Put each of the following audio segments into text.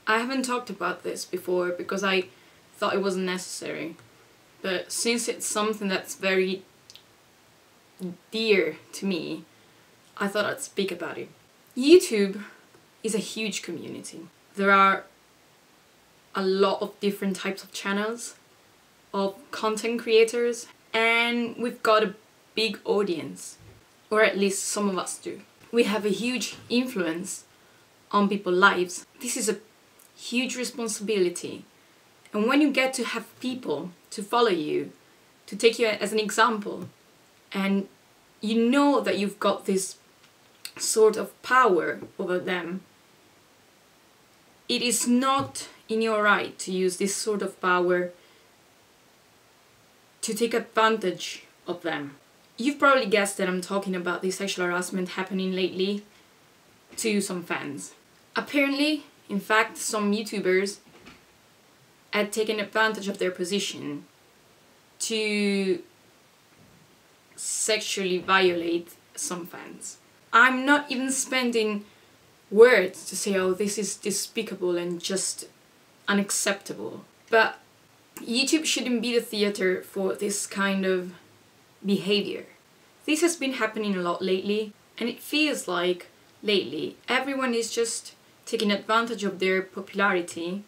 I haven't talked about this before because I thought it wasn't necessary. But since it's something that's very dear to me, I thought I'd speak about it. YouTube is a huge community. There are a lot of different types of channels, of content creators, and we've got a big audience, or at least some of us do. We have a huge influence on people's lives. This is a huge responsibility. And when you get to have people to follow you, to take you as an example, and you know that you've got this sort of power over them, it is not in your right to use this sort of power to take advantage of them. You've probably guessed that I'm talking about the sexual harassment happening lately to some fans. Apparently, in fact, some YouTubers had taken advantage of their position to sexually violate some fans. I'm not even spending words to say, oh, this is despicable and just unacceptable. But YouTube shouldn't be the theater for this kind of behaviour. This has been happening a lot lately, and it feels like lately everyone is just taking advantage of their popularity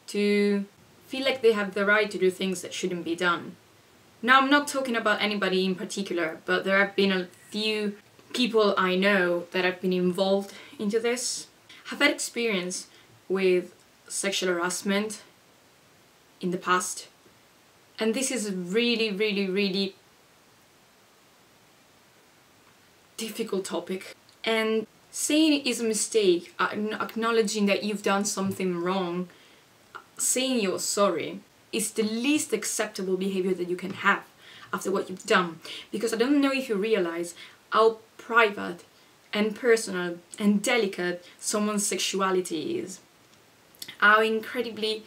to feel like they have the right to do things that shouldn't be done. Now, I'm not talking about anybody in particular, but there have been a few people I know that have been involved into this. I've had experience with sexual harassment in the past, and this is a really difficult topic. And saying it is a mistake, acknowledging that you've done something wrong, saying you're sorry, is the least acceptable behaviour that you can have after what you've done. Because I don't know if you realise how private and personal and delicate someone's sexuality is. How incredibly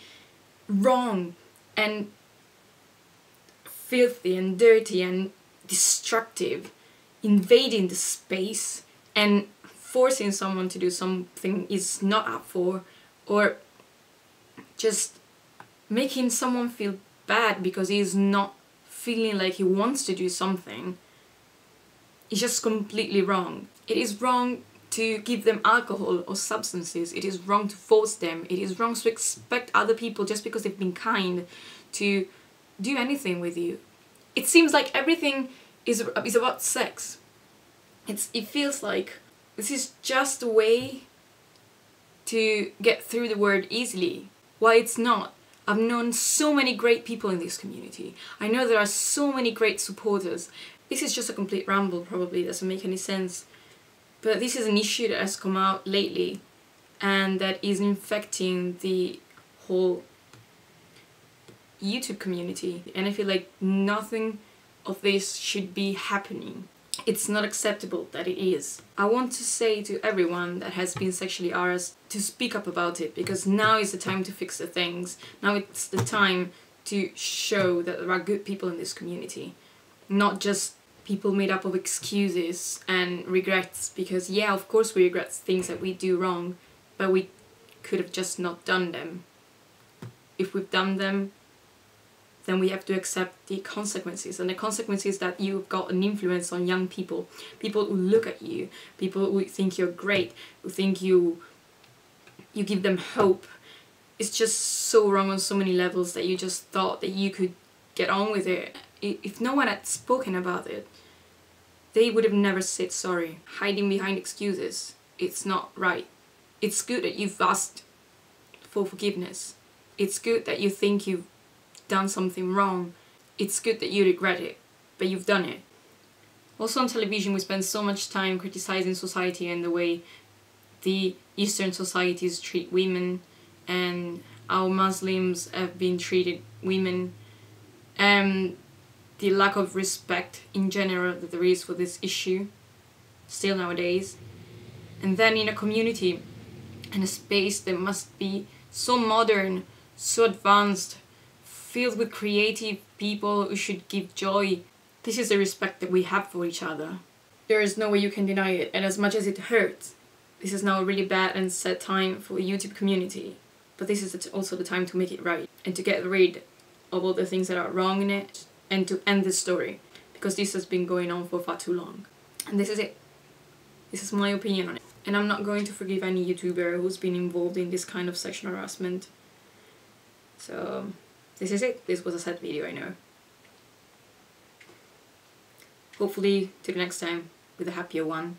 wrong and filthy and dirty and destructive invading the space and forcing someone to do something is not up for, or just making someone feel bad because he's not feeling like he wants to do something, is just completely wrong. It is wrong to give them alcohol or substances. It is wrong to force them. It is wrong to expect other people, just because they've been kind, to do anything with you. It seems like everything is about sex. It feels like this is just a way to get through the word easily. Why it's not. I've known so many great people in this community. I know there are so many great supporters. This is just a complete ramble, probably doesn't make any sense. But this is an issue that has come out lately and that is infecting the whole YouTube community. And I feel like nothing of this should be happening. It's not acceptable that it is. I want to say to everyone that has been sexually harassed to speak up about it, because now is the time to fix the things. Now it's the time to show that there are good people in this community. Not just people made up of excuses and regrets, because yeah, of course we regret things that we do wrong, but we could have just not done them. If we've done them, then we have to accept the consequences. And the consequences that you've got an influence on young people, people who look at you, people who think you're great, who think you give them hope. It's just so wrong on so many levels that you just thought that you could get on with it. If no one had spoken about it, they would have never said sorry. Hiding behind excuses, it's not right. It's good that you've asked for forgiveness. It's good that you think you've done something wrong. It's good that you regret it, but you've done it. Also on television we spend so much time criticizing society and the way the Eastern societies treat women and how Muslims have been treated women, and the lack of respect in general that there is for this issue still nowadays. And then in a community and a space that must be so modern, so advanced, filled with creative people who should give joy. This is the respect that we have for each other. There is no way you can deny it, and as much as it hurts, this is now a really bad and sad time for the YouTube community. but this is also the time to make it right and to get rid of all the things that are wrong in it and to end the story, because this has been going on for far too long. And this is it. This is my opinion on it. And I'm not going to forgive any YouTuber who's been involved in this kind of sexual harassment. So this is it. This was a sad video, I know. Hopefully to the next time with a happier one.